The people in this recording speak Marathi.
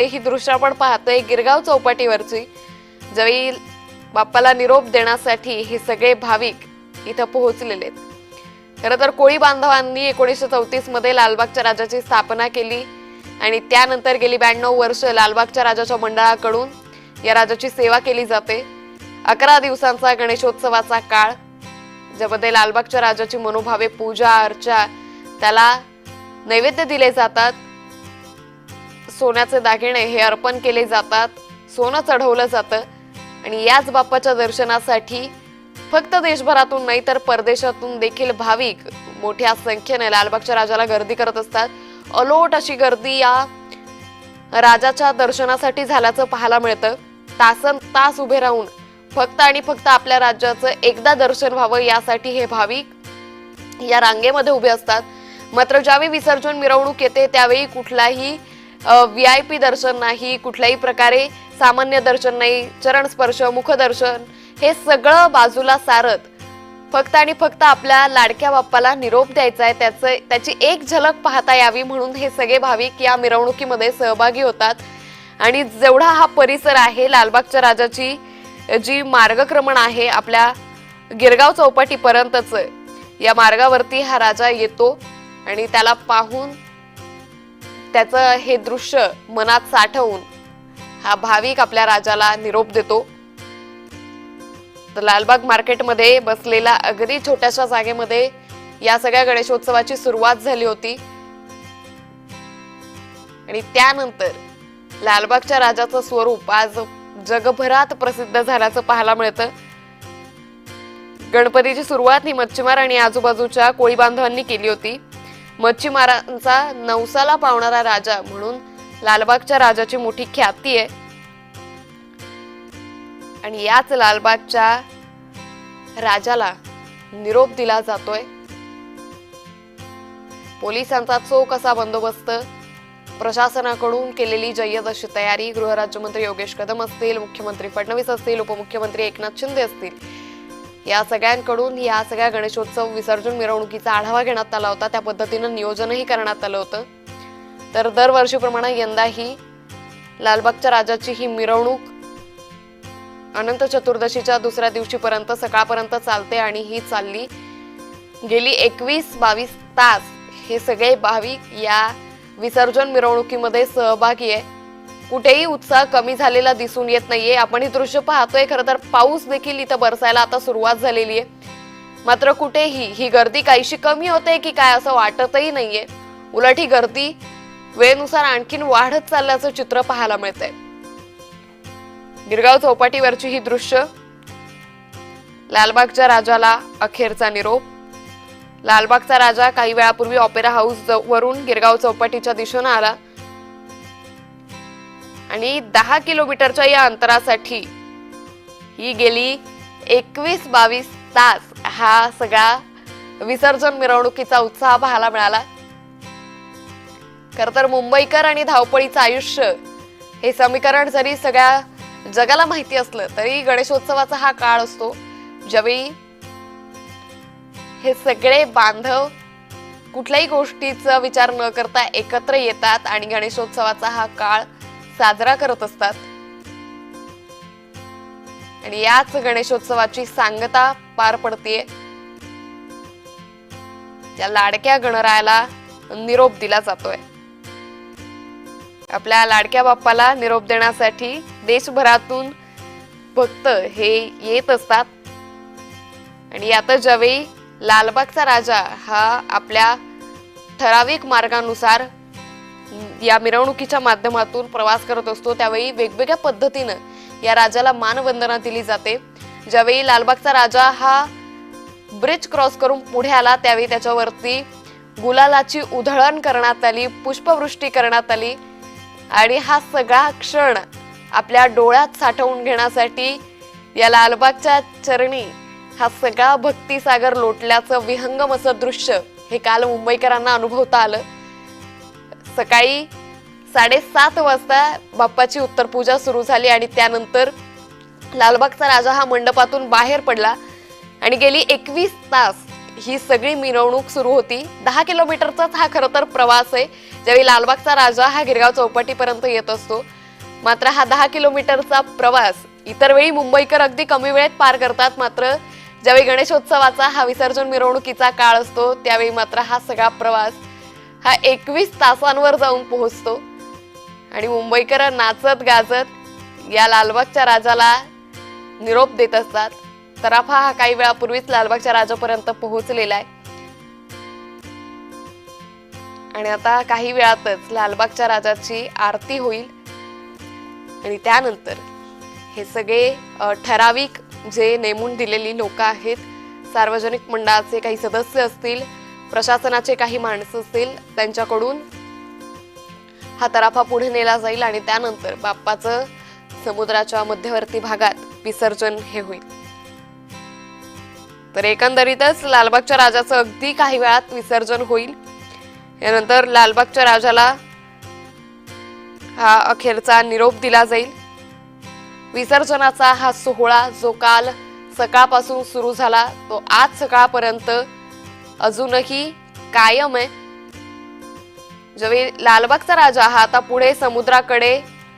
ही दृश्य आपण पाहतोय गिरगाव चौपाटीवरची, ज्यावेळी बाप्पाला निरोप देण्यासाठी हे सगळे भाविक इथं पोहोचलेले आहेत। खरं तर कोळी बांधवांनी 1934 मध्ये लालबागच्या राजाची स्थापना केली आणि त्यानंतर गेली 92 वर्ष लालबागच्या राजाच्या मंडळाकडून या राजाची सेवा केली जाते। 11 दिवसांचा गणेशोत्सवाचा काळ, ज्यामध्ये लालबागच्या राजाची मनोभावे पूजा अर्चा, त्याला नैवेद्य दिले जातात, सोन्याचे दागिने हे अर्पण केले जातात, सोनं चढवलं जातं आणि याच बाप्पाच्या दर्शनासाठी फक्त देशभरातून नाही तर परदेशातून देखील भाविक मोठ्या संख्येने लालबागच्या राजाला गर्दी करत असतात। अलोट अशी गर्दी या राजाच्या दर्शनासाठी झाल्याचं पाहायला मिळतं। तासन तास उभे राहून फक्त आणि फक्त आपल्या राज्याचं एकदा दर्शन व्हावं यासाठी हे भाविक या रांगेमध्ये उभे असतात। मात्र ज्यावेळी विसर्जन मिरवणूक येते त्यावेळी कुठलाही VIP दर्शन नाही, कुठल्याही प्रकारे सामान्य दर्शन नाही, चरण स्पर्श, मुखदर्शन हे सगळं बाजूला सारत फक्त आणि फक्त आपल्या लाडक्या बाप्पाला निरोप द्यायचा आहे, त्याची एक झलक पाहता यावी म्हणून हे सगळे भाविक या मिरवणुकीमध्ये सहभागी होतात। आणि जेवढा हा परिसर आहे लालबागच्या राजाची जी मार्गक्रमण आहे आपल्या गिरगाव चौपाटीपर्यंतच, या मार्गावरती हा राजा येतो आणि त्याला पाहून त्याचं हे दृश्य मनात साठवून हा भाविक आपल्या राजाला निरोप देतो। तर लालबाग मार्केटमध्ये बसलेला अगदी छोट्याशा जागेमध्ये या सगळ्या गणेशोत्सवाची सुरुवात झाली होती आणि त्यानंतर लालबागच्या राजाचं स्वरूप आज जगभरात प्रसिद्ध झाल्याचं पाहायला मिळतं। गणपतीची सुरुवात ही मच्छीमार आणि आजूबाजूच्या कोळी बांधवांनी केली होती। मच्छीमारांचा नवसाला पावणारा राजा म्हणून लालबागच्या राजाची मोठी ख्याती आहे आणि याच लालबागच्या राजाला निरोप दिला जातोय। पोलिसांचा चोख असा बंदोबस्त, प्रशासनाकडून केलेली जय्यत अशी तयारी, गृहराज्यमंत्री योगेश कदम असतील, मुख्यमंत्री फडणवीस असतील, उपमुख्यमंत्री एकनाथ शिंदे असतील, या सगळ्यांकडून या सगळ्या गणेशोत्सव विसर्जन मिरवणुकीचा आढावा घेण्यात आला होता। त्या पद्धतीनं नियोजनही करण्यात आलं होतं। तर दरवर्षीप्रमाणे यंदाही लालबागच्या राजाची ही मिरवणूक अनंत चतुर्दशीच्या दुसऱ्या दिवशीपर्यंत सकाळपर्यंत चालते आणि ही चालली गेली 21-22 तास हे सगळे भाविक या विसर्जन मिरवणुकीमध्ये सहभागी आहे। कुठेही उत्साह कमी झालेला दिसून येत नाहीये। आपण ही दृश्य पाहतोय, खरं तर पाऊस देखील इथं बरसायला आता सुरुवात झालेली आहे, मात्र कुठेही ही गर्दी काहीशी कमी होते की काय असं वाटतही नाहीये। उलट ही गर्दी वेळेनुसार आणखीन वाढत चालल्याचं चित्र पाहायला मिळतंय। गिरगाव चौपाटीवरची ही दृश्य, लालबागच्या राजाला अखेरचा निरोप। लालबागचा राजा काही वेळापूर्वी ऑपेरा हाऊस वरून गिरगाव चौपाटीच्या दिशेने आला आणि 10 किलोमीटरच्या या अंतरासाठी ही गेली 21-22 तास हा सगळा विसर्जन मिरवणुकीचा उत्साह पाहायला मिळाला। खरं तर मुंबईकर आणि धावपळीचं आयुष्य हे समीकरण जरी सगळ्या जगाला माहिती असलं तरी गणेशोत्सवाचा हा काळ असतो ज्यावेळी हे सगळे बांधव कुठल्याही गोष्टीचा विचार न करता एकत्र येतात आणि गणेशोत्सवाचा हा काळ साजरा करत असतात। आणि याच गणेशोत्सवाची सांगता पार पडतीये। त्या लाडक्या गणरायाला निरोप दिला जातोय। आपल्या लाडक्या बाप्पाला निरोप देण्यासाठी देशभरातून भक्त हे येत असतात आणि आता ज्यावेळी लालबागचा राजा हा आपल्या ठराविक मार्गानुसार या मिरवणुकीच्या माध्यमातून प्रवास करत असतो त्यावेळी वेगवेगळ्या पद्धतीने या राजाला मानवंदना दिली जाते। ज्यावेळी लालबागचा राजा हा ब्रिज क्रॉस करून पुढे आला त्यावेळी त्याच्यावरती गुलालाची उधळण करण्यात आली, पुष्पवृष्टी करण्यात आली आणि हा सगळा क्षण आपल्या डोळ्यात साठवून घेण्यासाठी या लालबागच्या चरणी हा सगळा भक्तिसागर लोटल्याचं विहंगम असं दृश्य हे काल मुंबईकरांना अनुभवता आलं। सकाळी 7:30 वाजता बाप्पाची उत्तरपूजा सुरू झाली आणि त्यानंतर लालबागचा राजा हा मंडपातून बाहेर पडला आणि गेली 21 तास ही सगळी मिरवणूक सुरू होती. 10 किलोमीटरचाच हा खरं तर प्रवास आहे. ज्यावेळी लालबागचा राजा हा गिरगाव चौपाटीपर्यंत येत असतो. मात्र हा 10 किलोमीटरचा प्रवास इतर वेळी मुंबईकर अगदी कमी वेळेत पार करतात. मात्र ज्यावेळी गणेशोत्सवाचा हा विसर्जन मिरवणुकीचा काळ असतो त्यावेळी मात्र हा सगळा प्रवास हा 21 तासांवर जाऊन पोहोचतो आणि मुंबईकर नाचत गाजत या लालबागच्या राजाला निरोप देत असतात. तराफा हा काही वेळापूर्वीच लालबागच्या राजापर्यंत पोहोचलेला आहे आणि आता काही वेळातच लालबागच्या राजाची आरती होईल आणि त्यानंतर हे सगळे ठराविक जे नेमून दिलेली लोक आहेत, सार्वजनिक मंडळाचे काही सदस्य असतील, प्रशासनाचे काही माणसं असतील, त्यांच्याकडून हा तराफा पुढे नेला जाईल आणि त्यानंतर बाप्पाचं समुद्राच्या मध्यवर्ती भागात विसर्जन हे होईल. तर एकंदरीतच लालबागच्या राजाचं अगदी काही वेळात विसर्जन होईल. यानंतर लालबागच्या राजाला हा अखेरचा निरोप दिला जाईल. विसर्जनाचा हा सोहळा जो काल सकाळपासून सुरू झाला तो आज सकाळपर्यंत अजूनही कायम आहे. ज्यावेळी लालबागचा राजा हा आता पुढे समुद्राकडे